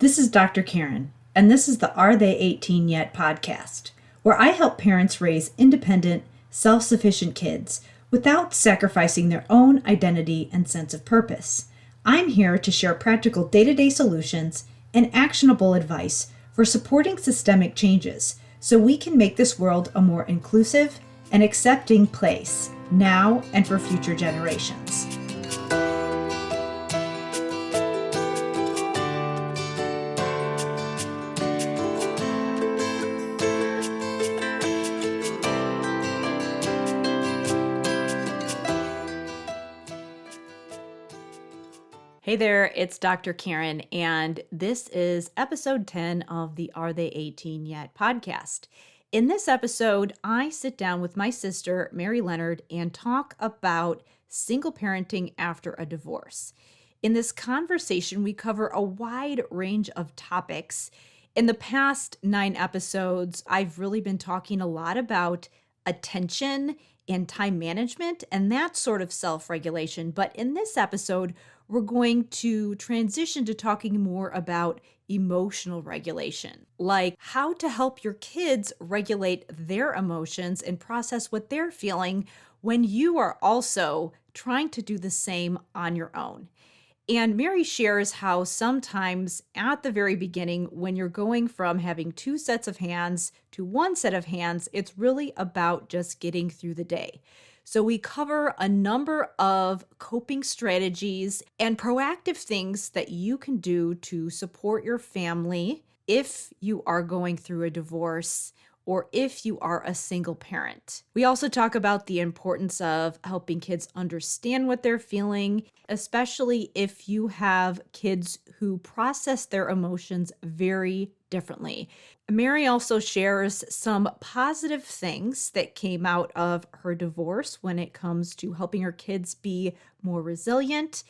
This is Dr. Karen, and this is the Are They 18 Yet podcast, where I help parents raise independent, self-sufficient kids without sacrificing their own identity and sense of purpose. I'm here to share practical day-to-day solutions and actionable advice for supporting systemic changes so we can make this world a more inclusive and accepting place now and for future generations. Hey there, it's Dr. Karen, and this is episode 10 of the Are They 18 Yet podcast. In this episode, I sit down with my sister, Mary Leonard, and talk about single parenting after a divorce. In this conversation, we cover a wide range of topics. In the past 9 episodes, I've really been talking a lot about attention and time management and that sort of self-regulation. But in this episode, we're going to transition to talking more about emotional regulation, like how to help your kids regulate their emotions and process what they're feeling when you are also trying to do the same on your own. And Mary shares how sometimes at the very beginning, when you're going from having 2 sets of hands to 1 set of hands, it's really about just getting through the day. So we cover a number of coping strategies and proactive things that you can do to support your family if you are going through a divorce or if you are a single parent. We also talk about the importance of helping kids understand what they're feeling, especially if you have kids who process their emotions very differently. Mary also shares some positive things that came out of her divorce when it comes to helping her kids be more resilient.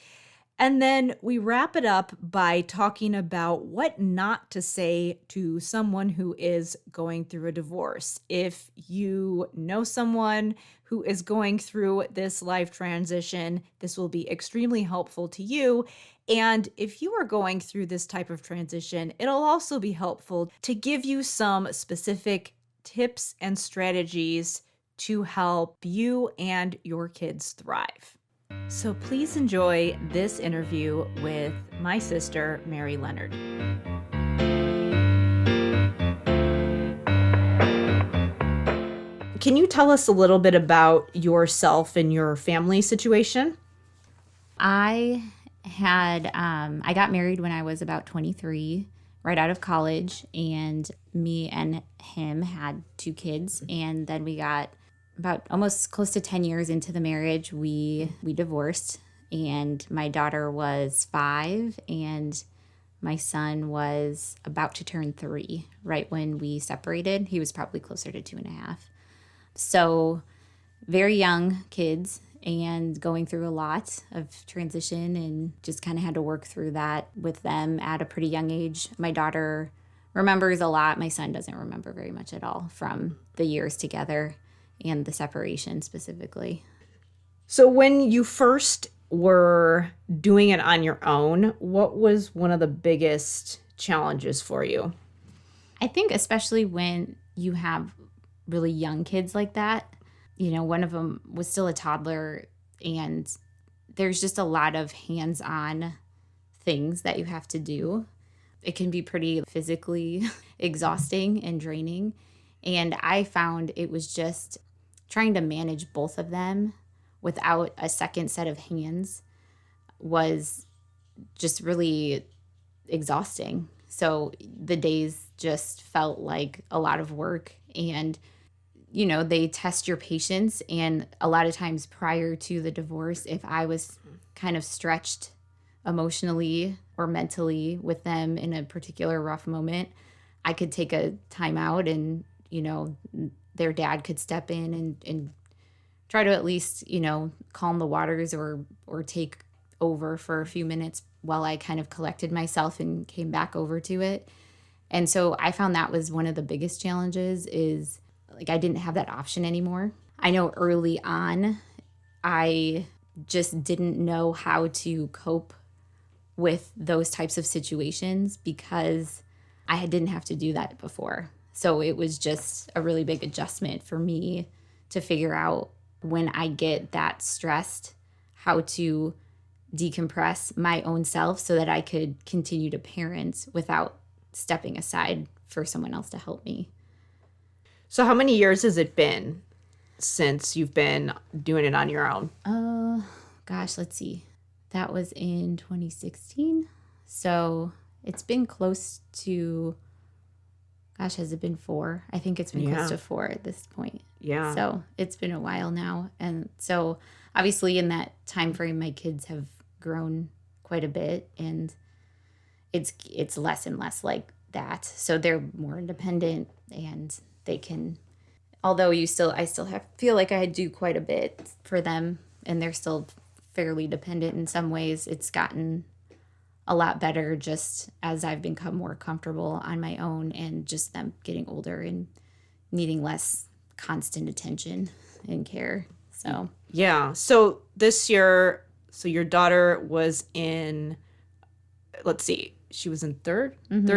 And then we wrap it up by talking about what not to say to someone who is going through a divorce. If you know someone who is going through this life transition, this will be extremely helpful to you. And if you are going through this type of transition, it'll also be helpful to give you some specific tips and strategies to help you and your kids thrive. So please enjoy this interview with my sister, Mary Leonard. Can you tell us a little bit about yourself and your family situation? I got married when I was about 23, right out of college, and me and him had 2 kids, and then we got about almost close to 10 years into the marriage, we divorced, and my daughter was 5, and my son was about to turn 3 right when we separated. He was probably closer to 2.5. So very young kids and going through a lot of transition and just kind of had to work through that with them at a pretty young age. My daughter remembers a lot. My son doesn't remember very much at all from the years together and the separation specifically. So when you first were doing it on your own, what was one of the biggest challenges for you? I think especially when you have really young kids like that, one of them was still a toddler, and there's just a lot of hands-on things that you have to do. It can be pretty physically exhausting and draining. And I found it was just trying to manage both of them without a second set of hands was just really exhausting. So the days just felt like a lot of work, and they test your patience. And a lot of times prior to the divorce, if I was kind of stretched emotionally or mentally with them in a particular rough moment, I could take a time out and, their dad could step in and try to at least, calm the waters or take over for a few minutes while I kind of collected myself and came back over to it. And so I found that was one of the biggest challenges is I didn't have that option anymore. I know early on, I just didn't know how to cope with those types of situations because I didn't have to do that before. So it was just a really big adjustment for me to figure out when I get that stressed, how to decompress my own self so that I could continue to parent without stepping aside for someone else to help me. So how many years has it been since you've been doing it on your own? Gosh, let's see. That was in 2016. So it's been close to, gosh, has it been 4? I think it's been close to 4 at this point. Yeah. So it's been a while now. And so obviously in that time frame, my kids have grown quite a bit, and it's less and less like that. So they're more independent, and they can, although I still feel like I do quite a bit for them, and they're still fairly dependent in some ways. It's gotten a lot better just as I've become more comfortable on my own, and just them getting older and needing less constant attention and care. So yeah. So this year, so your daughter was in, let's see, she was in third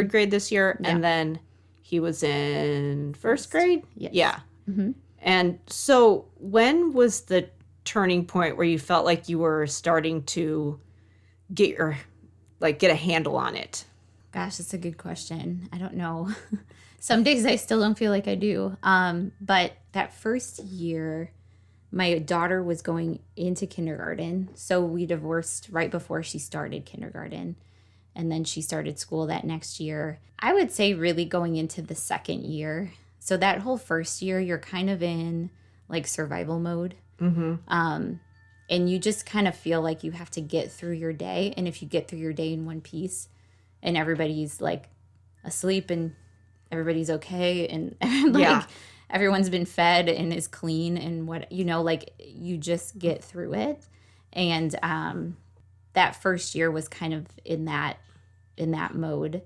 grade this year, and then he was in first grade. Yes. Yeah. And so when was the turning point where you felt like you were starting to get a handle on it? Gosh, that's a good question. I don't know. Some days I still don't feel like I do. But that first year, my daughter was going into kindergarten. So we divorced right before she started kindergarten. And then she started school that next year. I would say really going into the second year. So that whole first year, you're kind of in like survival mode. And you just kind of feel like you have to get through your day. And if you get through your day in one piece and everybody's like asleep and everybody's okay and like everyone's been fed and is clean and what, like you just get through it. And that first year was kind of in that mode.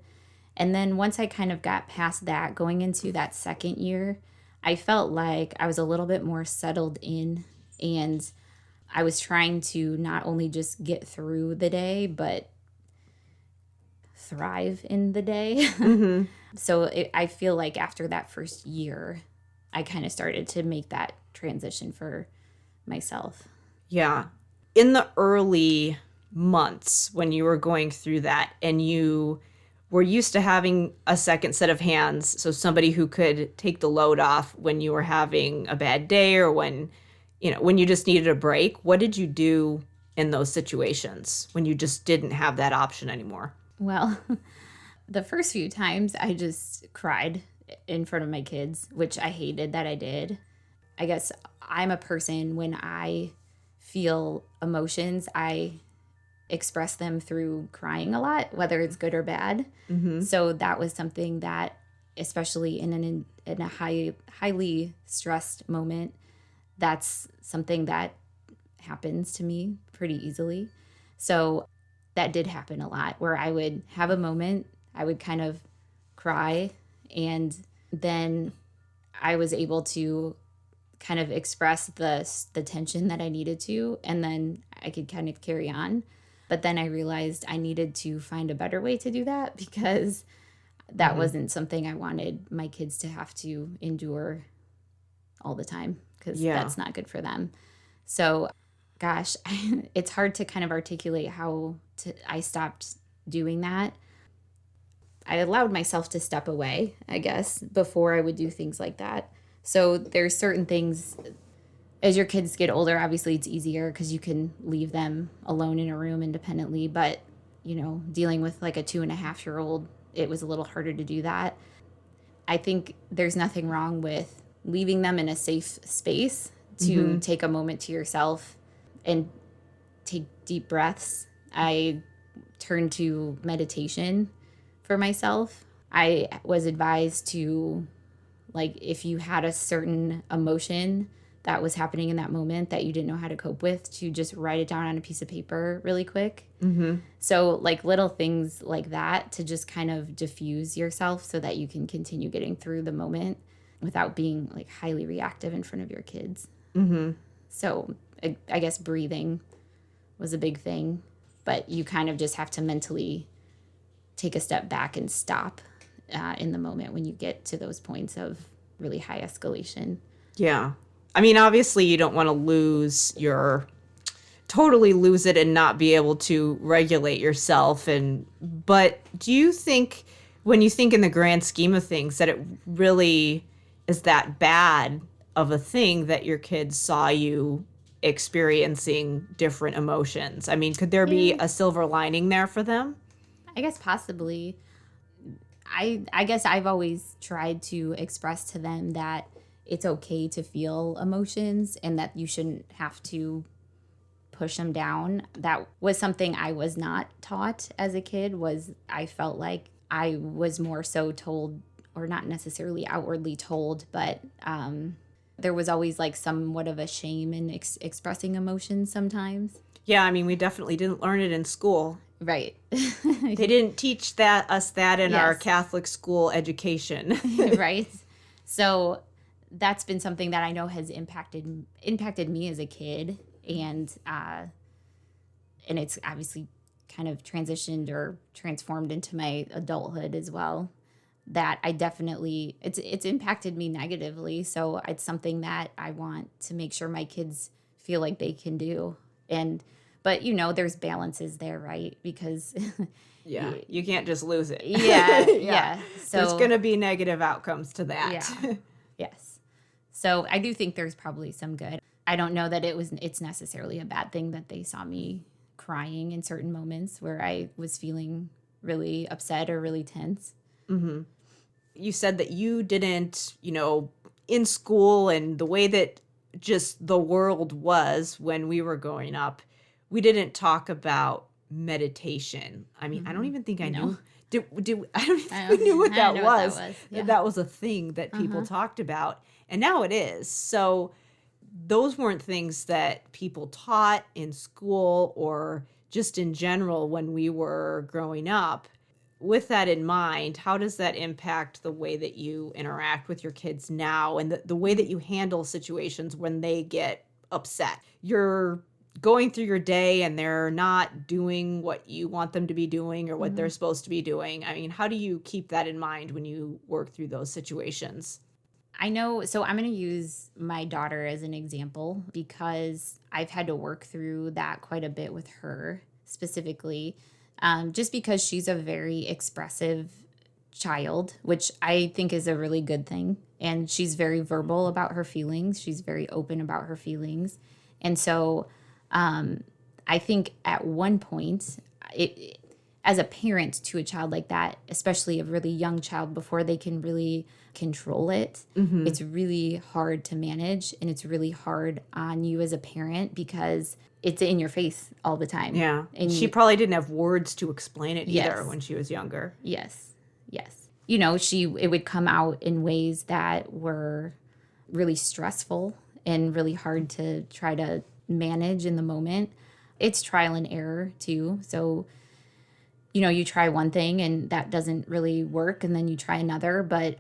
And then once I kind of got past that, going into that second year, I felt like I was a little bit more settled in, and I was trying to not only just get through the day, but thrive in the day. So I feel like after that first year, I kind of started to make that transition for myself. Yeah. In the early months when you were going through that and you were used to having a second set of hands, so somebody who could take the load off when you were having a bad day or when you just needed a break, what did you do in those situations when you just didn't have that option anymore? Well, the first few times I just cried in front of my kids, which I hated that I did. I guess I'm a person, when I feel emotions, I express them through crying a lot, whether it's good or bad. So that was something that, especially in a highly stressed moment, that's something that happens to me pretty easily. So that did happen a lot, where I would have a moment, I would kind of cry, and then I was able to kind of express the tension that I needed to, and then I could kind of carry on. But then I realized I needed to find a better way to do that, because that wasn't something I wanted my kids to have to endure all the time, because that's not good for them. So, gosh, it's hard to kind of articulate how I stopped doing that. I allowed myself to step away, I guess, before I would do things like that. So there's certain things, as your kids get older, obviously it's easier because you can leave them alone in a room independently. But, dealing with like a 2.5-year-old, it was a little harder to do that. I think there's nothing wrong with leaving them in a safe space to take a moment to yourself and take deep breaths. I turned to meditation for myself. I was advised to, like, if you had a certain emotion that was happening in that moment that you didn't know how to cope with, to just write it down on a piece of paper really quick. So like little things like that to just kind of diffuse yourself so that you can continue getting through the moment without being like highly reactive in front of your kids. So I guess breathing was a big thing. but you kind of just have to mentally take a step back and stop in the moment when you get to those points of really high escalation. Yeah. I mean, obviously you don't want to totally lose it and not be able to regulate yourself. But do you think, when you think in the grand scheme of things, that it really is that bad of a thing that your kids saw you experiencing different emotions? I mean, could there be a silver lining there for them? I guess possibly. I guess I've always tried to express to them that it's okay to feel emotions and that you shouldn't have to push them down. That was something I was not taught as a kid. Was I felt like I was more so told, or not necessarily outwardly told, but there was always like somewhat of a shame in expressing emotions sometimes. Yeah, I mean, we definitely didn't learn it in school. Right. They didn't teach us that in our Yes. Catholic school education. Right. So that's been something that I know has impacted me as a kid, and it's obviously kind of transitioned or transformed into my adulthood as well. That I definitely, it's impacted me negatively. So it's something that I want to make sure my kids feel like they can do. But there's balances there, right? Because Yeah, you can't just lose it. yeah. So there's going to be negative outcomes to that. Yeah. Yes. So I do think there's probably some good. I don't know that it's necessarily a bad thing that they saw me crying in certain moments where I was feeling really upset or really tense. Mm-hmm. You said that you didn't, in school and the way that just the world was when we were growing up, we didn't talk about meditation. I mean, I don't even think I knew. I don't even think we knew what that was. Yeah. That was a thing that people talked about, and now it is. So those weren't things that people taught in school or just in general when we were growing up. With that in mind, how does that impact the way that you interact with your kids now and the way that you handle situations when they get upset? You're going through your day and they're not doing what you want them to be doing or what they're supposed to be doing. I mean, how do you keep that in mind when you work through those situations? I know, so I'm going to use my daughter as an example because I've had to work through that quite a bit with her specifically, just because she's a very expressive child, which I think is a really good thing. And she's very verbal about her feelings. She's very open about her feelings. And so I think at one point, as a parent to a child like that, especially a really young child, before they can really control it, it's really hard to manage, and it's really hard on you as a parent because it's in your face all the time. Yeah. And she probably didn't have words to explain it either Yes. when she was younger. Yes. It would come out in ways that were really stressful and really hard to try to manage in the moment. It's trial and error too. So, you try one thing and that doesn't really work, and then you try another. But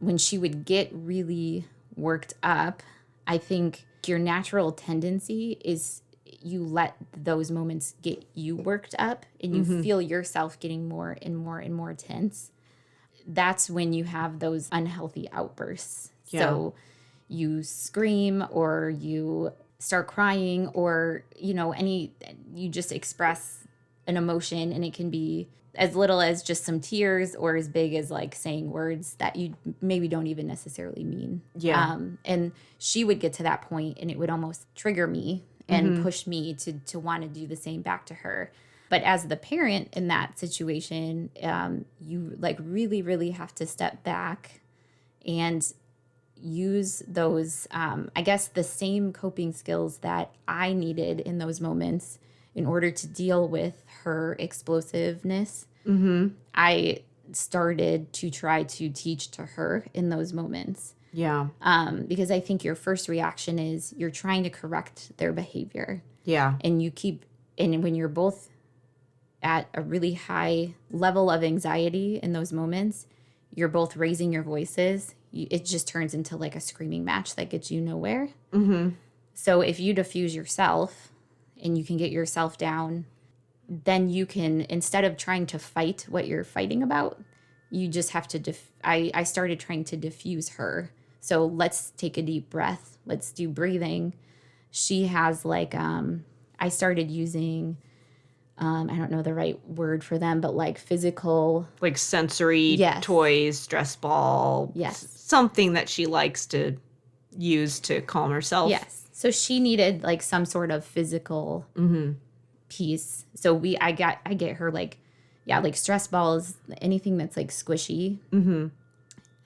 when she would get really worked up, I think your natural tendency is you let those moments get you worked up and you feel yourself getting more and more and more tense. That's when you have those unhealthy outbursts. Yeah. So you scream or you start crying or, you just express an emotion, and it can be as little as just some tears or as big as like saying words that you maybe don't even necessarily mean. Yeah. And she would get to that point and it would almost trigger me and push me to want to do the same back to her. But as the parent in that situation, you like really, really have to step back and use those, I guess, the same coping skills that I needed in those moments in order to deal with her explosiveness. I started to try to teach to her in those moments. Yeah. Because I think your first reaction is you're trying to correct their behavior. Yeah. And when you're both at a really high level of anxiety in those moments, you're both raising your voices. It just turns into like a screaming match that gets you nowhere. So if you diffuse yourself and you can get yourself down, then you can, instead of trying to fight what you're fighting about, you just have to, I started trying to diffuse her. So let's take a deep breath. Let's do breathing. She has like, I started using, I don't know the right word for them, but like physical. Like sensory toys, stress ball. Yes. Something that she likes to use to calm herself. Yes. So she needed like some sort of physical piece. So I get her like stress balls, anything that's like squishy.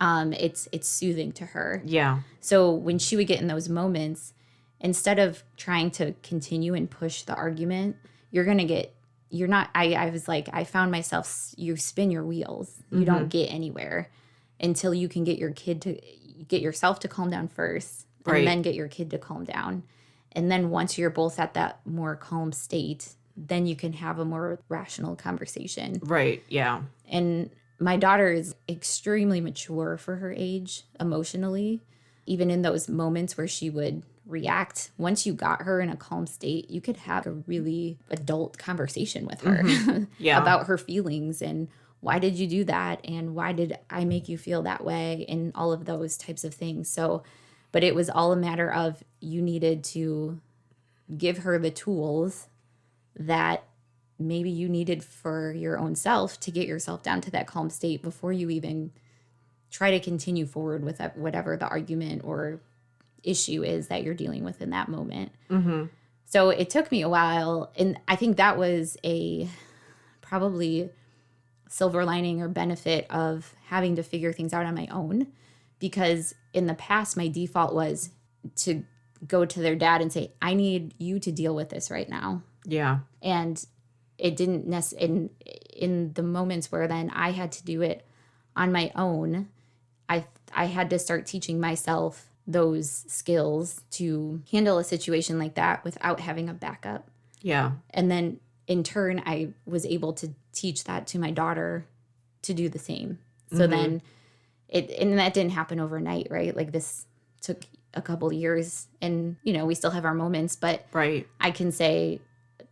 It's soothing to her. Yeah. So when she would get in those moments, instead of trying to continue and push the argument, I was like, I found myself, you spin your wheels. You don't get anywhere until you can get yourself to calm down first, and then get your kid to calm down. And then once you're both at that more calm state, then you can have a more rational conversation. Right. Yeah. And my daughter is extremely mature for her age emotionally. Even in those moments where she would react, once you got her in a calm state, you could have a really adult conversation with her about her feelings and why did you do that and why did I make you feel that way and all of those types of things. So, but it was all a matter of you needed to give her the tools that maybe you needed for your own self to get yourself down to that calm state before you even try to continue forward with whatever the argument or issue is that you're dealing with in that moment. So it took me a while, and I think that was a probably silver lining or benefit of having to figure things out on my own, because in the past my default was to go to their dad and say, I need you to deal with this right now. Yeah. And it didn't in the moments where then I had to do it on my own, I had to start teaching myself those skills to handle a situation like that without having a backup. Yeah. And then in turn, I was able to teach that to my daughter to do the same. So then and that didn't happen overnight, right? Like this took a couple years and, we still have our moments, but I can say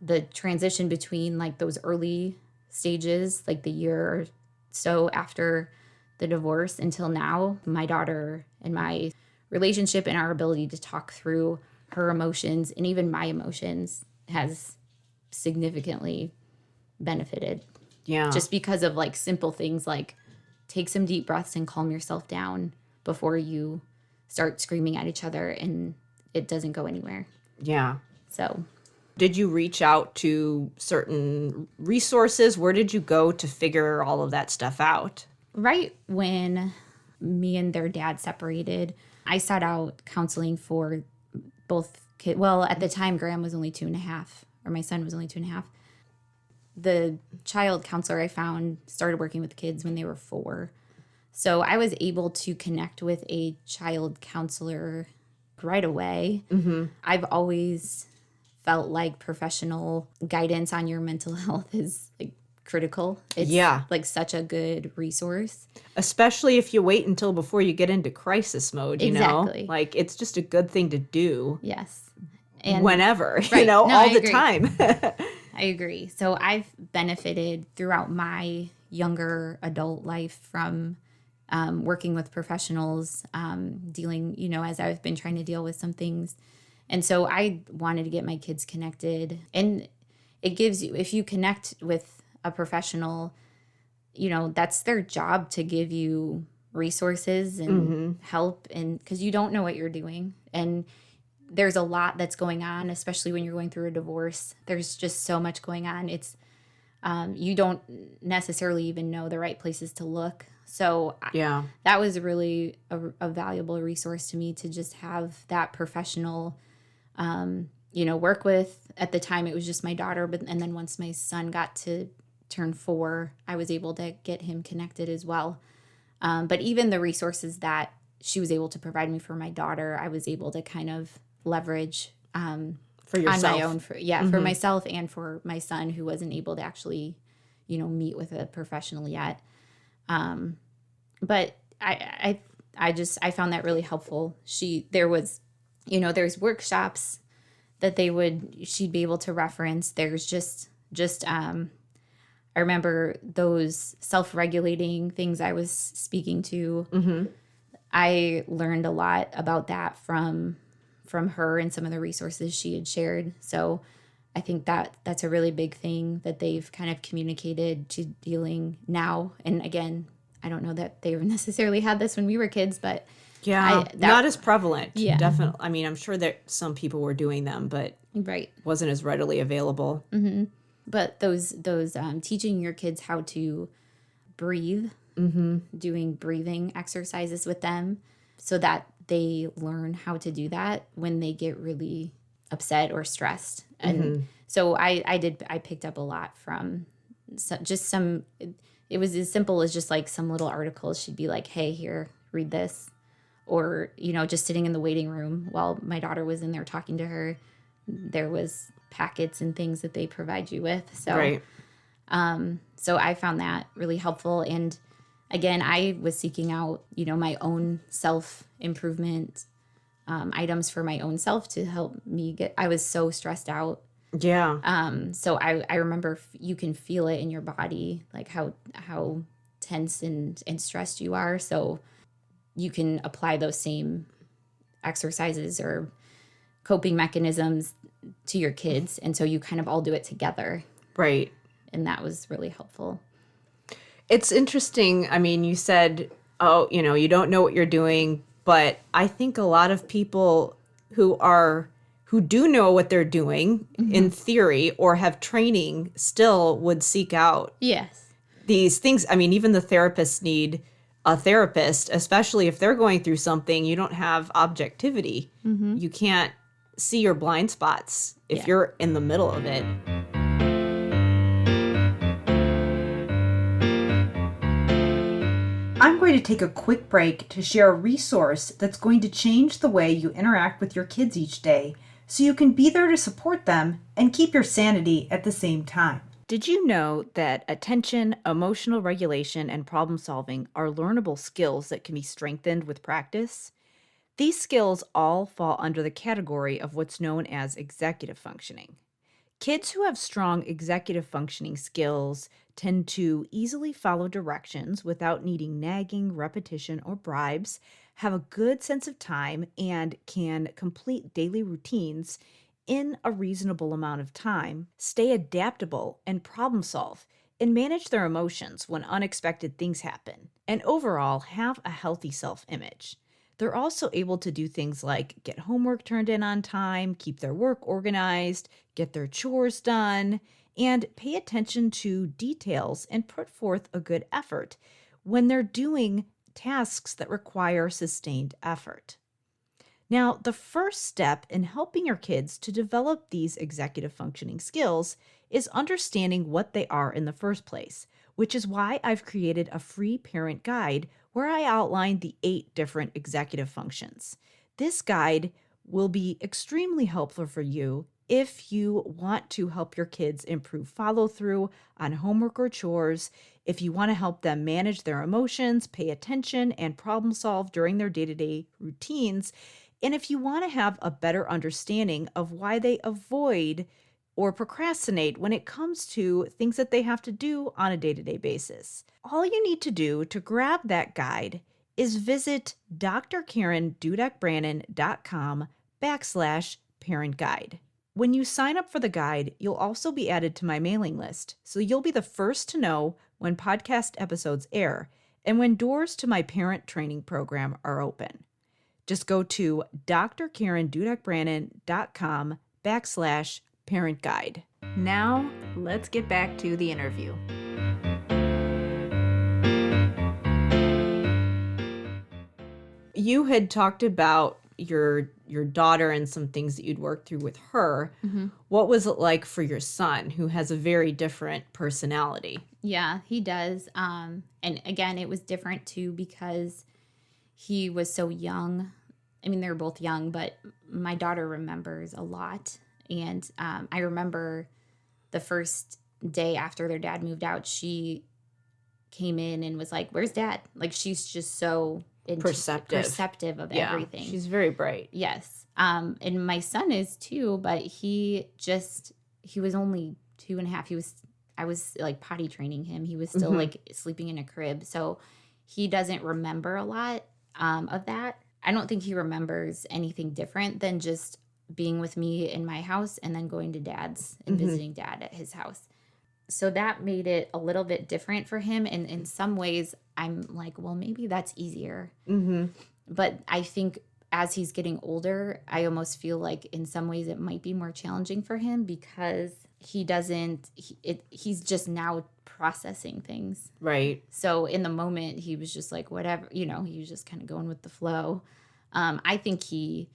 the transition between like those early stages, like the year or so after the divorce until now, my daughter and my relationship and our ability to talk through her emotions and even my emotions has significantly benefited. Yeah. Just because of like simple things like take some deep breaths and calm yourself down before you start screaming at each other and it doesn't go anywhere. Yeah. So did you reach out to certain resources? Where did you go to figure all of that stuff out? Right when me and their dad separated, I sought out counseling for both kids. Well, at the time, Graham was only 2.5, or my son was only 2.5. The child counselor I found started working with kids when they were 4. So I was able to connect with a child counselor right away. I've always felt like professional guidance on your mental health is like critical. It's like such a good resource. Especially if you wait until before you get into crisis mode, you know? Like it's just a good thing to do. Yes. And whenever, all the time. I agree. So I've benefited throughout my younger adult life from working with professionals, dealing, as I've been trying to deal with some things. And so I wanted to get my kids connected. And it gives you, if you connect with a professional, that's their job to give you resources and help, and because you don't know what you're doing. And there's a lot that's going on, especially when you're going through a divorce. There's just so much going on. It's you don't necessarily even know the right places to look. So that was really a valuable resource to me, to just have that professional work with. At the time it was just my daughter, and then once my son got to turn 4, I was able to get him connected as well. But even the resources that she was able to provide me for my daughter, I was able to kind of leverage for yourself. On my own, for myself and for my son, who wasn't able to actually, meet with a professional yet. But I found that really helpful. There's workshops that she'd be able to reference. There's just I remember those self-regulating things I was speaking to. Mm-hmm. I learned a lot about that from her and some of the resources she had shared. So I think that's a really big thing that they've kind of communicated to dealing now. And again, I don't know that they necessarily had this when we were kids, but yeah, not as prevalent. Yeah. Definitely. I mean, I'm sure that some people were doing them, but right. wasn't as readily available. Mm-hmm. But those teaching your kids how to breathe, doing breathing exercises with them so that they learn how to do that when they get really upset or stressed. And so I picked up a lot from it was as simple as just like some little articles. She'd be like, hey, here, read this. Or, just sitting in the waiting room while my daughter was in there talking to her, there was packets and things that they provide you with. So, right. So I found that really helpful. And again, I was seeking out, my own self-improvement items for my own self to help me I was so stressed out. Yeah. So I remember you can feel it in your body, like how tense and stressed you are. So you can apply those same exercises or coping mechanisms to your kids. And so you kind of all do it together. Right. And that was really helpful. It's interesting. I mean, you said, you don't know what you're doing, but I think a lot of people who do know what they're doing in theory or have training still would seek out these things. I mean, even the therapists need a therapist, especially if they're going through something. You don't have objectivity. You can't see your blind spots if you're in the middle of it. I'm going to take a quick break to share a resource that's going to change the way you interact with your kids each day so you can be there to support them and keep your sanity at the same time. Did you know that attention, emotional regulation, and problem solving are learnable skills that can be strengthened with practice? These skills all fall under the category of what's known as executive functioning. Kids who have strong executive functioning skills tend to easily follow directions without needing nagging, repetition, or bribes, have a good sense of time, and can complete daily routines in a reasonable amount of time, stay adaptable and problem solve, and manage their emotions when unexpected things happen, and overall have a healthy self-image. They're also able to do things like get homework turned in on time, keep their work organized, get their chores done, and pay attention to details and put forth a good effort when they're doing tasks that require sustained effort. Now, the first step in helping your kids to develop these executive functioning skills is understanding what they are in the first place, which is why I've created a free parent guide where I outline the 8 different executive functions. This guide will be extremely helpful for you if you want to help your kids improve follow-through on homework or chores, if you want to help them manage their emotions, pay attention, and problem solve during their day-to-day routines, and if you want to have a better understanding of why they avoid or procrastinate when it comes to things that they have to do on a day-to-day basis. All you need to do to grab that guide is visit drkarendudek-brannan.com/parent guide. When you sign up for the guide, you'll also be added to my mailing list, so you'll be the first to know when podcast episodes air and when doors to my parent training program are open. Just go to drkarendudek-brannan.com/parent guide. Now, let's get back to the interview. You had talked about your daughter and some things that you'd worked through with her. What was it like for your son, who has a very different personality? Yeah, he does. And again, it was different too because he was so young. I mean, they were both young, but my daughter remembers a lot. And I remember the first day after their dad moved out, she came in and was like, "Where's Dad?" Like, she's just so perceptive of everything. She's very bright. Yes. And my son is too, but he was only 2.5. I was like potty training him. He was still like sleeping in a crib. So he doesn't remember a lot of that. I don't think he remembers anything different than just being with me in my house and then going to dad's and visiting dad at his house. So that made it a little bit different for him. And in some ways, I'm like, well, maybe that's easier. But I think as he's getting older, I almost feel like in some ways it might be more challenging for him because he's just now processing things. Right. So in the moment, he was just like, whatever, he was just kind of going with the flow. I think he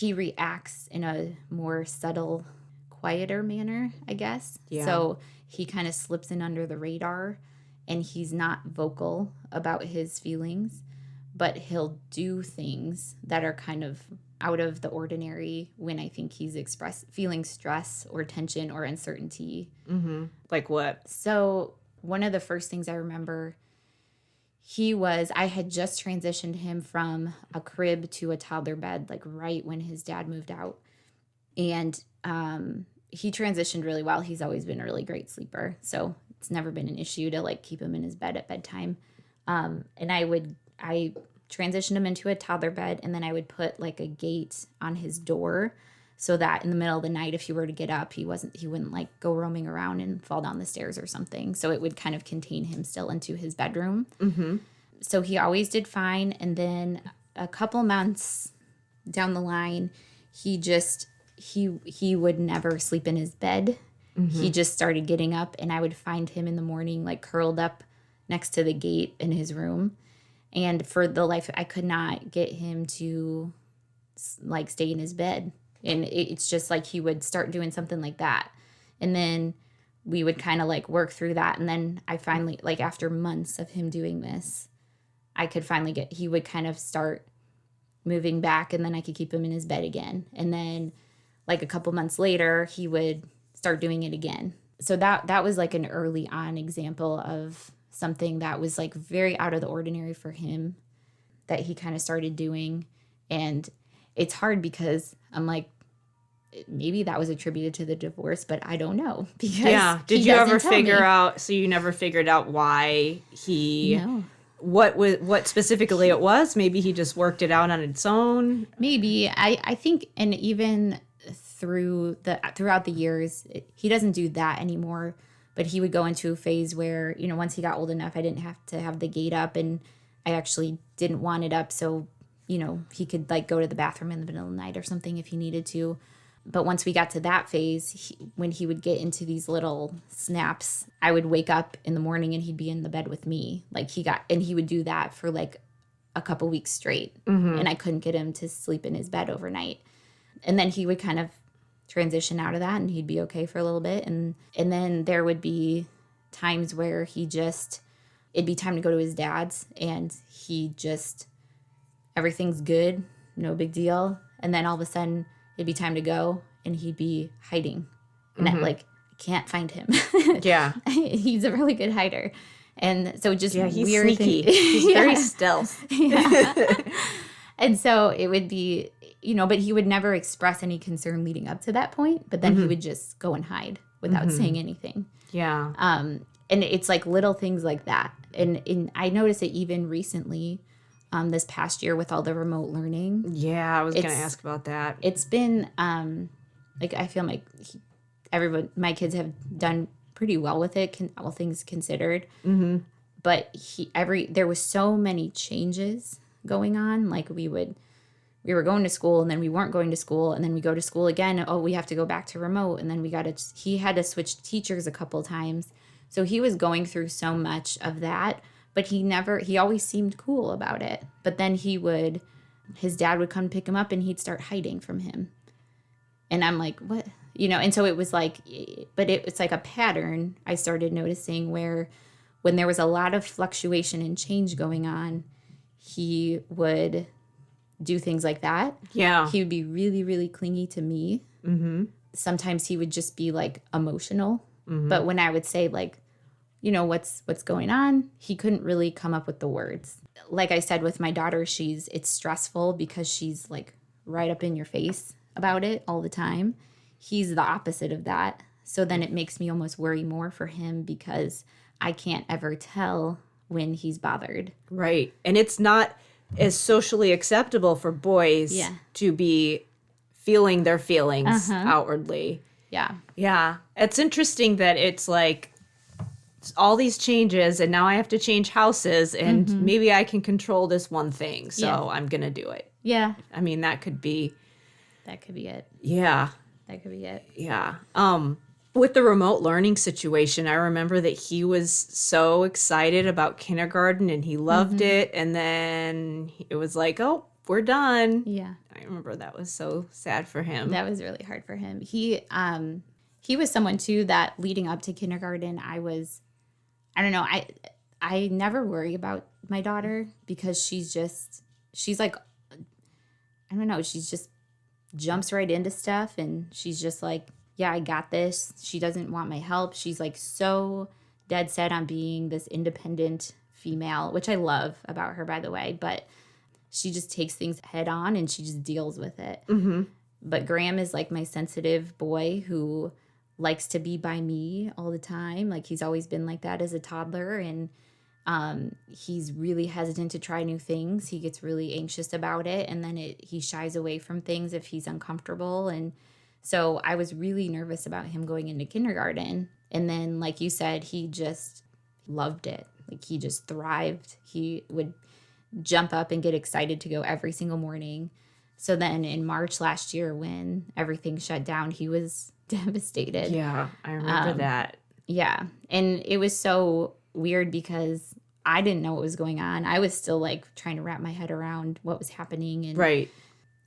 reacts in a more subtle, quieter manner, I guess. Yeah. So he kind of slips in under the radar and he's not vocal about his feelings, but he'll do things that are kind of out of the ordinary when I think he's feeling stress or tension or uncertainty. Like what? So one of the first things I remember, I had just transitioned him from a crib to a toddler bed, like right when his dad moved out. And he transitioned really well. He's always been a really great sleeper. So it's never been an issue to like keep him in his bed at bedtime. And I transitioned him into a toddler bed, and then I would put like a gate on his door so that in the middle of the night, if he were to get up, he wouldn't like go roaming around and fall down the stairs or something. So it would kind of contain him still into his bedroom. So he always did fine. And then a couple months down the line, he would never sleep in his bed. He just started getting up, and I would find him in the morning like curled up next to the gate in his room. And for the life, I could not get him to like stay in his bed. And it's just like he would start doing something like that. And then we would kind of like work through that. And then I finally, like after months of him doing this, I could finally he would kind of start moving back, and then I could keep him in his bed again. And then like a couple months later, he would start doing it again. So that was like an early on example of something that was like very out of the ordinary for him that he kind of started doing. And it's hard because I'm like, maybe that was attributed to the divorce, but I don't know. Because Did you ever figure out, so you never figured out why No. What specifically it was? Maybe he just worked it out on its own? Maybe. I think, and even throughout the years, he doesn't do that anymore. But he would go into a phase where, once he got old enough, I didn't have to have the gate up, and I actually didn't want it up. So, he could like go to the bathroom in the middle of the night or something if he needed to. But once we got to that phase, when he would get into these little snaps, I would wake up in the morning and he'd be in the bed with me. And he would do that for like a couple weeks straight. And I couldn't get him to sleep in his bed overnight. And then he would kind of transition out of that and he'd be okay for a little bit. And then there would be times where it'd be time to go to his dad's, and everything's good, no big deal. And then all of a sudden it'd be time to go and he'd be hiding. And I can't find him. Yeah. He's a really good hider. And so just he's weird sneaky. He's very stealth. And so it would be, but he would never express any concern leading up to that point. But then he would just go and hide without saying anything. Yeah. And it's like little things like that. And I noticed it even recently, this past year with all the remote learning. Yeah, I was going to ask about that. It's been, I feel like my kids have done pretty well with it, all things considered. But there was so many changes going on. Like we were going to school, and then we weren't going to school, and then we go to school again. Oh, we have to go back to remote. And then he had to switch teachers a couple times. So he was going through so much of that, but he always seemed cool about it. But then his dad would come pick him up and he'd start hiding from him. And I'm like, what? And so it was like, but it's like a pattern I started noticing where when there was a lot of fluctuation and change going on, he would do things like that. Yeah. He would be really, really clingy to me. Sometimes he would just be like emotional. But when I would say like, what's going on. He couldn't really come up with the words. Like I said, with my daughter, it's stressful because she's like right up in your face about it all the time. He's the opposite of that. So then it makes me almost worry more for him because I can't ever tell when he's bothered. Right. And it's not as socially acceptable for boys to be feeling their feelings outwardly. Yeah. Yeah. It's interesting that it's like all these changes and now I have to change houses and maybe I can control this one thing. So I'm going to do it. Yeah. I mean, that could be it. Yeah. That could be it. Yeah. With the remote learning situation, I remember that he was so excited about kindergarten and he loved it. And then it was like, oh, we're done. Yeah. I remember that was so sad for him. That was really hard for him. He was someone too that leading up to kindergarten, I don't know, I never worry about my daughter because she's like, I don't know, she's just jumps right into stuff and she's just like, yeah, I got this. She doesn't want my help. She's like so dead set on being this independent female, which I love about her, by the way, but she just takes things head on and she just deals with it. Mm-hmm. But Graham is like my sensitive boy who likes to be by me all the time. Like he's always been like that as a toddler. And he's really hesitant to try new things. He gets really anxious about it. And then he shies away from things if he's uncomfortable. And so I was really nervous about him going into kindergarten. And then, like you said, he just loved it. Like he just thrived. He would jump up and get excited to go every single morning. So then in March last year, when everything shut down, he was devastated. Yeah, I remember that. Yeah. And it was so weird because I didn't know what was going on. I was still like trying to wrap my head around what was happening. And right.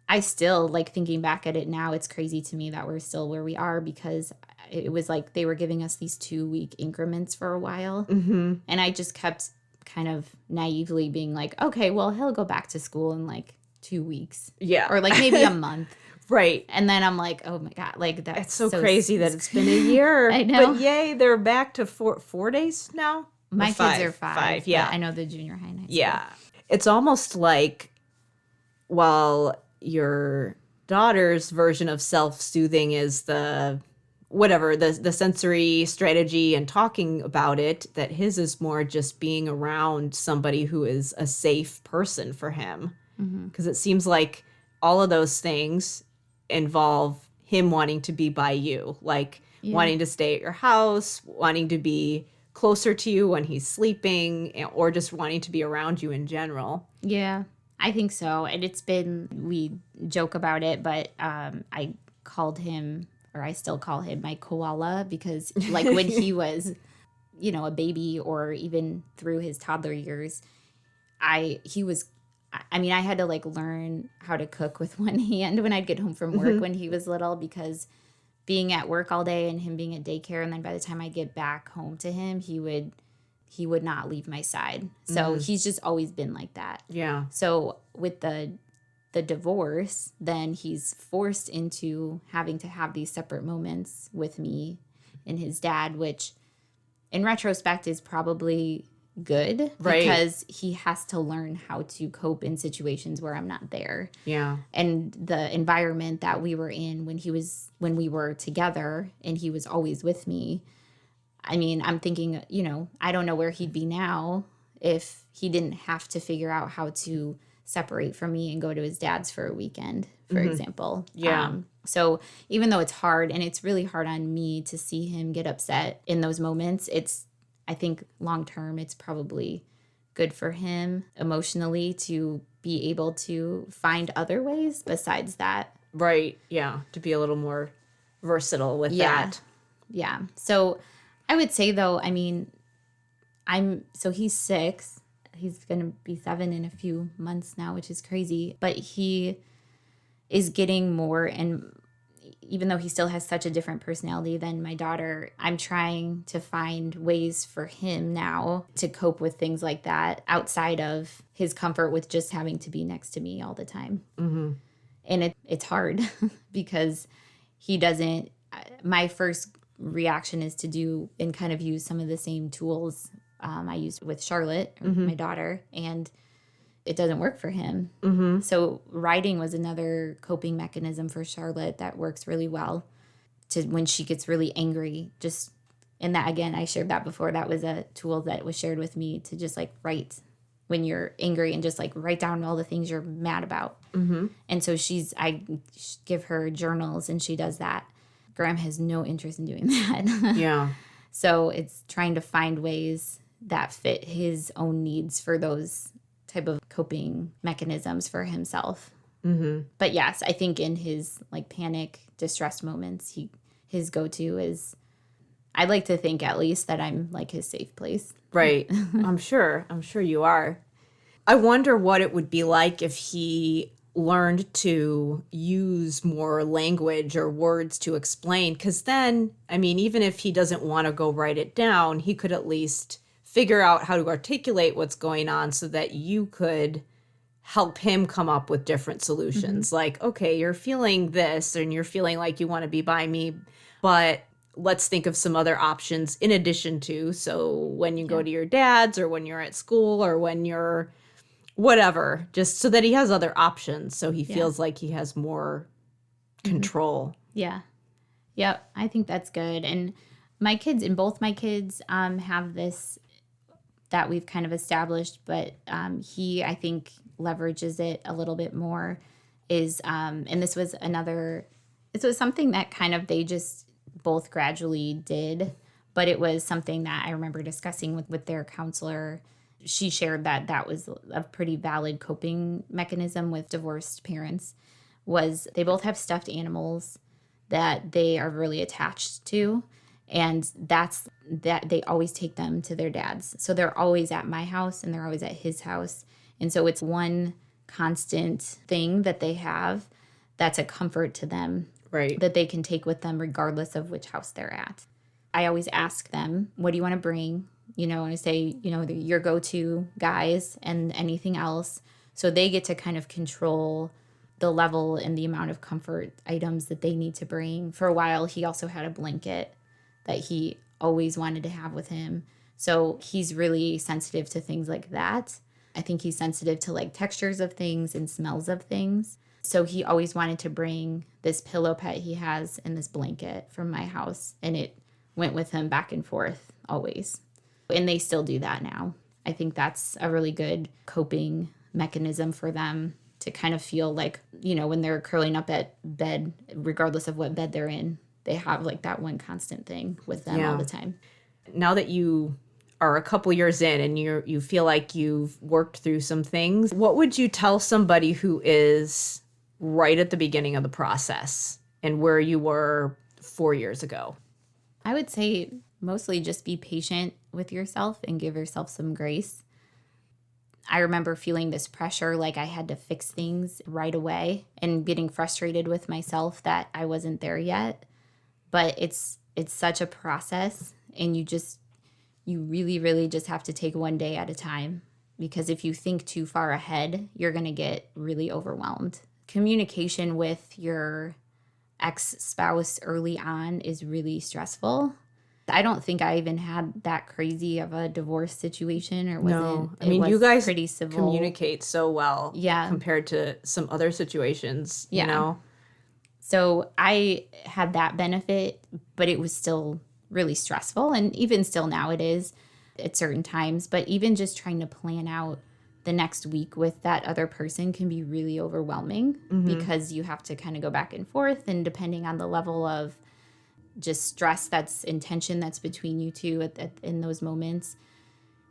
I still, like, thinking back at it now, it's crazy to me that we're still where we are because it was like they were giving us these 2-week increments for a while. Mm-hmm. And I just kept kind of naively being like, okay, well, he'll go back to school in like 2 weeks. Yeah. Or like maybe a month. Right. And then I'm like, oh my God, like that's it's so crazy that it's been a year. I know. But yay, they're back to 4 days now? My kids are 5. 5, yeah. I know the junior high and high school. Yeah. It's almost like while your daughter's version of self-soothing is the sensory strategy and talking about it, that his is more just being around somebody who is a safe person for him. Because it seems like all of those things involve him wanting to be by you, like wanting to stay at your house, wanting to be closer to you when he's sleeping, or just wanting to be around you in general. Yeah. I think so. And we joke about it, but I called him, or I still call him my koala because like when he was, a baby or even through his toddler years, I had to like learn how to cook with one hand when I'd get home from work when he was little because being at work all day and him being at daycare. And then by the time I get back home to him, he would not leave my side. So he's just always been like that. Yeah. So with the divorce, then he's forced into having to have these separate moments with me and his dad, which in retrospect is probably good. Right. Because he has to learn how to cope in situations where I'm not there. Yeah. And the environment that we were in when we were together and he was always with me, I mean, I'm thinking, I don't know where he'd be now if he didn't have to figure out how to separate from me and go to his dad's for a weekend, for example. Yeah. So even though it's hard, and it's really hard on me to see him get upset in those moments, I think long term, it's probably good for him emotionally to be able to find other ways besides that. Right. Yeah. To be a little more versatile with that. Yeah. So I would say, though, I mean, he's 6. He's going to be 7 in a few months now, which is crazy. But he is getting more, and even though he still has such a different personality than my daughter, I'm trying to find ways for him now to cope with things like that outside of his comfort with just having to be next to me all the time. Mm-hmm. And it's hard because he doesn't. My first reaction is to do and kind of use some of the same tools I used with Charlotte, my daughter, and it doesn't work for him. So writing was another coping mechanism for Charlotte that works really well to when she gets really angry. And that, again, I shared that before. That was a tool that was shared with me to just like write when you're angry and just like write down all the things you're mad about. And so I give her journals and she does that. Graham has no interest in doing that. Yeah. So it's trying to find ways that fit his own needs for those type of coping mechanisms for himself. But yes, I think in his like panic, distressed moments, his go-to is, I like to think at least that I'm like his safe place. Right. I'm sure you are. I wonder what it would be like if he learned to use more language or words to explain. Because then, I mean, even if he doesn't want to go write it down, he could at least figure out how to articulate what's going on so that you could help him come up with different solutions. Like, okay, you're feeling this and you're feeling like you want to be by me, but let's think of some other options in addition to. So when you go to your dad's or when you're at school or when you're whatever, just so that he has other options. So he feels like he has more control. Yeah. Yep. I think that's good. And both my kids have this that we've kind of established, but he, I think, leverages it a little bit more and this was something that kind of they just both gradually did, but it was something that I remember discussing with their counselor. She shared that was a pretty valid coping mechanism with divorced parents, was they both have stuffed animals that they are really attached to. And that they always take them to their dad's. So they're always at my house and they're always at his house. And so it's one constant thing that they have that's a comfort to them. Right. That they can take with them regardless of which house they're at. I always ask them, what do you want to bring? And I say, your go-to guys and anything else. So they get to kind of control the level and the amount of comfort items that they need to bring. For a while, he also had a blanket that he always wanted to have with him. So he's really sensitive to things like that. I think he's sensitive to like textures of things and smells of things. So he always wanted to bring this pillow pet he has and this blanket from my house. And it went with him back and forth always. And they still do that now. I think that's a really good coping mechanism for them to kind of feel like, when they're curling up at bed, regardless of what bed they're in, they have like that one constant thing with them all the time. Now that you are a couple years in and you feel like you've worked through some things, what would you tell somebody who is right at the beginning of the process and where you were 4 years ago? I would say mostly just be patient with yourself and give yourself some grace. I remember feeling this pressure, like I had to fix things right away and getting frustrated with myself that I wasn't there yet. But it's such a process, and you really, really just have to take one day at a time, because if you think too far ahead, you're going to get really overwhelmed. Communication with your ex-spouse early on is really stressful. I don't think I even had that crazy of a divorce situation, or wasn't. I mean, you guys pretty civil. Communicate so well, compared to some other situations. You know. So I had that benefit, but it was still really stressful, and even still now it is at certain times. But even just trying to plan out the next week with that other person can be really overwhelming, because you have to kind of go back and forth, and depending on the level of just stress in tension that's between you two in those moments,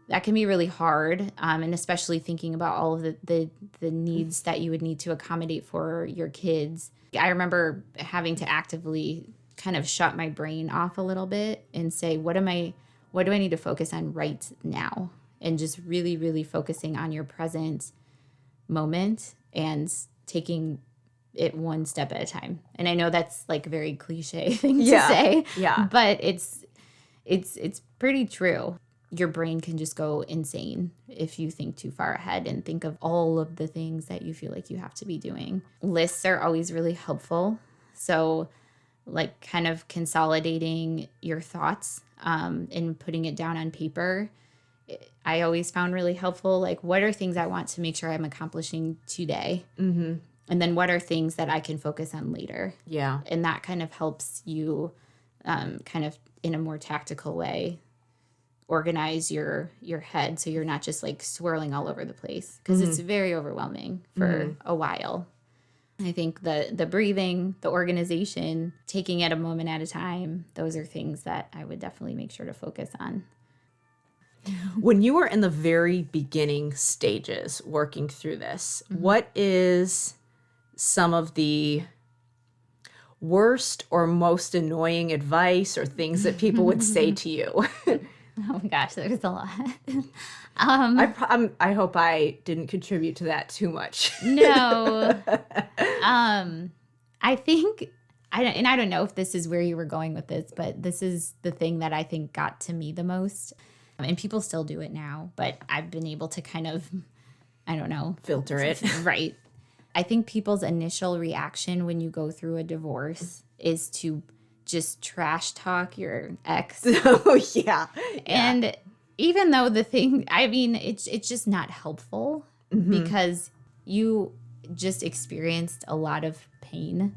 that can be really hard. And especially thinking about all of the needs that you would need to accommodate for your kids. I remember having to actively kind of shut my brain off a little bit and say, what do I need to focus on right now? And just really, really focusing on your present moment and taking it one step at a time. And I know that's like a very cliche thing to say, but it's pretty true. Your brain can just go insane if you think too far ahead and think of all of the things that you feel like you have to be doing. Lists are always really helpful. So like kind of consolidating your thoughts and putting it down on paper. I always found really helpful. Like, what are things I want to make sure I'm accomplishing today? Mm-hmm. And then what are things that I can focus on later? Yeah. And that kind of helps you kind of in a more tactical way organize your head so you're not just like swirling all over the place, because it's very overwhelming for a while. I think the breathing, the organization, taking it a moment at a time, those are things that I would definitely make sure to focus on. When you were in the very beginning stages working through this, what is some of the worst or most annoying advice or things that people would say to you? Oh my gosh, there's a lot. I hope I didn't contribute to that too much. No. I think, I don't know if this is where you were going with this, but this is the thing that I think got to me the most. And people still do it now, but I've been able to kind of, I don't know. Filter it. Right. I think people's initial reaction when you go through a divorce is to just trash talk your ex. Oh, yeah. And even though it's just not helpful because you just experienced a lot of pain,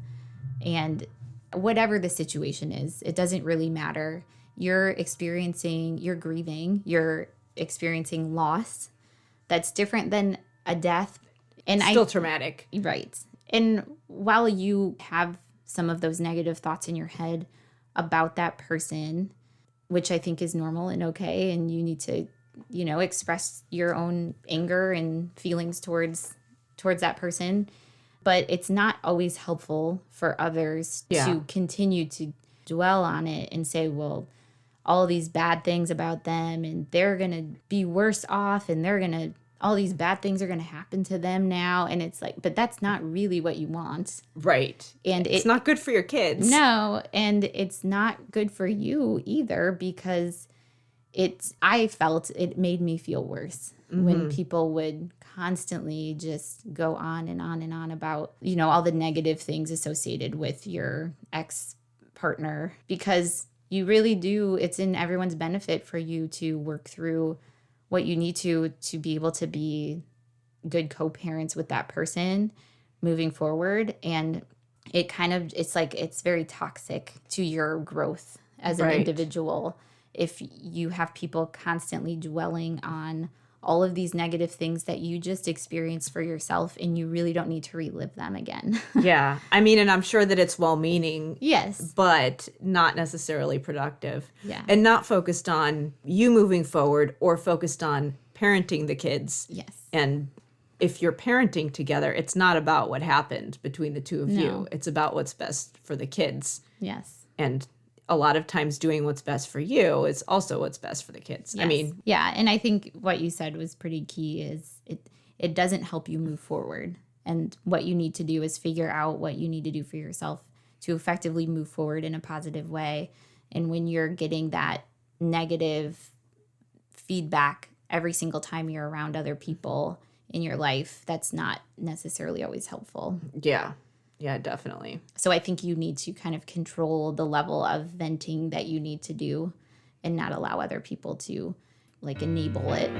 and whatever the situation is, it doesn't really matter. You're grieving, you're experiencing loss. That's different than a death. And Still traumatic. Right. And while you have some of those negative thoughts in your head about that person, which I think is normal and okay, and you need to, express your own anger and feelings towards that person, but it's not always helpful for others to continue to dwell on it and say, well, all these bad things about them and they're going to be worse off and all these bad things are going to happen to them now. And it's like, but that's not really what you want. Right. And it's not good for your kids. No. And it's not good for you either, because I felt it made me feel worse when people would constantly just go on and on and on about, all the negative things associated with your ex-partner, because you really do. It's in everyone's benefit for you to work through what you need to be able to be good co-parents with that person moving forward. And it's very toxic to your growth as an individual if you have people constantly dwelling on all of these negative things that you just experienced for yourself, and you really don't need to relive them again. Yeah. I mean, and I'm sure that it's well-meaning. Yes. But not necessarily productive. Yeah. And not focused on you moving forward or focused on parenting the kids. Yes. And if you're parenting together, it's not about what happened between the two of you. It's about what's best for the kids. Yes. And a lot of times doing what's best for you is also what's best for the kids. Yes. I mean, yeah. And I think what you said was pretty key, is it doesn't help you move forward. And what you need to do is figure out what you need to do for yourself to effectively move forward in a positive way. And when you're getting that negative feedback every single time you're around other people in your life, that's not necessarily always helpful. yeah. Yeah, definitely. So I think you need to kind of control the level of venting that you need to do and not allow other people to like enable it.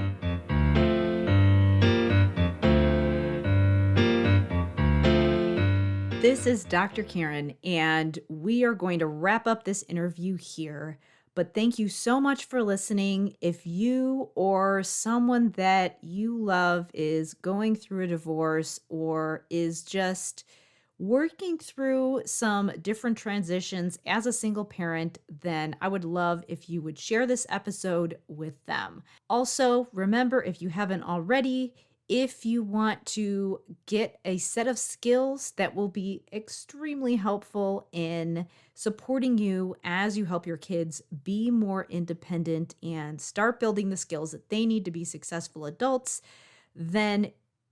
This is Dr. Karen, and we are going to wrap up this interview here. But thank you so much for listening. If you or someone that you love is going through a divorce or is just working through some different transitions as a single parent, then I would love if you would share this episode with them. Also, remember, if you haven't already, if you want to get a set of skills that will be extremely helpful in supporting you as you help your kids be more independent and start building the skills that they need to be successful adults, then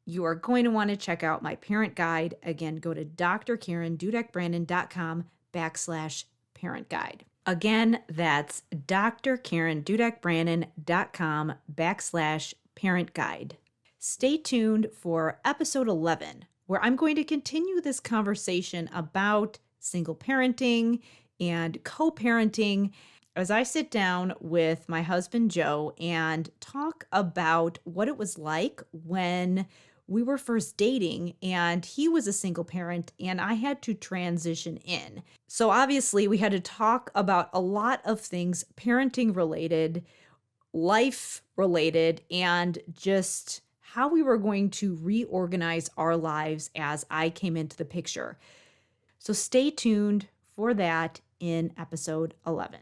you are going to want to check out my parent guide. Again, go to drkarendudek-brannan.com/parent guide. Again, that's drkarendudek-brannan.com/parent guide. Stay tuned for episode 11, where I'm going to continue this conversation about single parenting and co-parenting as I sit down with my husband, Joe, and talk about what it was like when we were first dating and he was a single parent and I had to transition in. So obviously we had to talk about a lot of things parenting related, life related, and just how we were going to reorganize our lives as I came into the picture. So stay tuned for that in episode 11.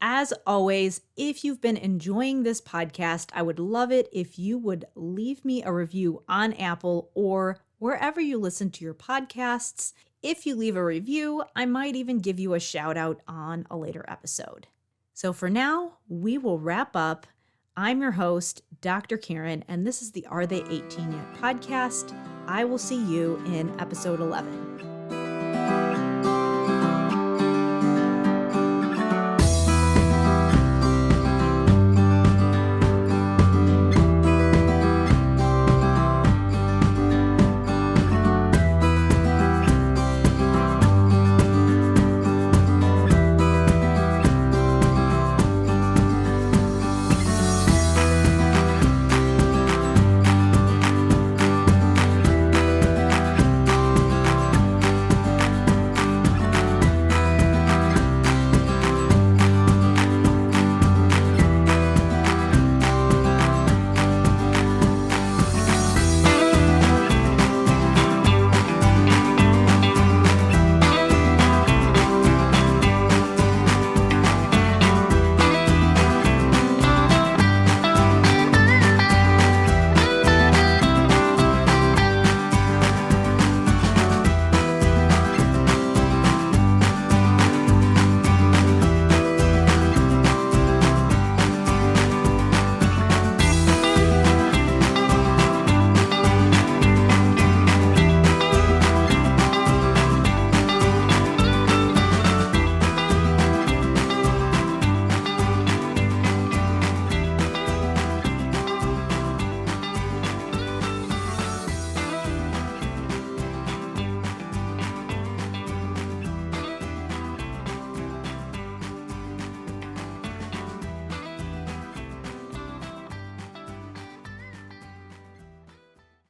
As always, if you've been enjoying this podcast, I would love it if you would leave me a review on Apple or wherever you listen to your podcasts. If you leave a review, I might even give you a shout out on a later episode. So for now, we will wrap up. I'm your host, Dr. Karen, and this is the Are They 18 Yet podcast. I will see you in episode 11.